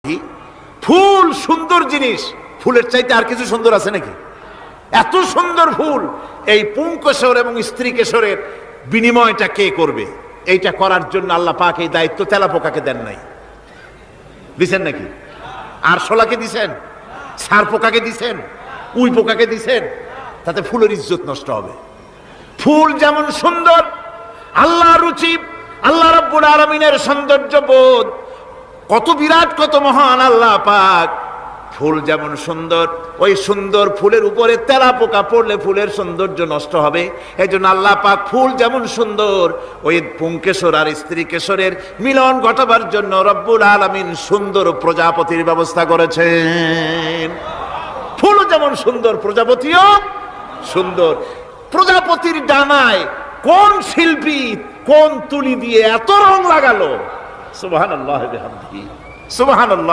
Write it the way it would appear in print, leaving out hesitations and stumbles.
কি ফুল সুন্দর জিনিস, ফুলের চাইতে আর কিছু সুন্দর আছে নাকি? এত সুন্দর ফুল, এই পুংকেশর এবং স্ত্রী কেশরের বিনিময়টা কে করবে? এইটা করার জন্য আল্লাহ পাক এই দায়িত্ব তেলাপোকাকে দেন নাই, দিছেন নাকি? আরশোলাকে দিছেন, সার পোকাকে দিছেন, উই পোকাকে দিছেন। তাতে ফুলের ইজ্জত নষ্ট হবে। ফুল যেমন সুন্দর, আল্লাহ রুচি, আল্লাহ রাব্বুল আলামিনের সৌন্দর্য বোধ কত বিরাট, কত মহান আল্লাহ পাক। ফুল যেমন সুন্দর, ওই সুন্দর ফুলের উপরে তেলাপোকা পড়লে ফুলের সৌন্দর্য নষ্ট হবে। এই জন্য আল্লাহ পাক ফুল যেমন সুন্দর, ওই পুংকেশর আর স্ত্রী কেশরের মিলন ঘটাবার জন্য রব্বুল আলামিন সুন্দর প্রজাপতির ব্যবস্থা করেছেন। ফুল যেমন সুন্দর, প্রজাপতিও সুন্দর। প্রজাপতির ডানায় কোন শিল্পী কোন তুলি দিয়ে এত রং লাগালো! সুবহানাল্লাহ বিহামদিহি, সুবহানাল্লাহ।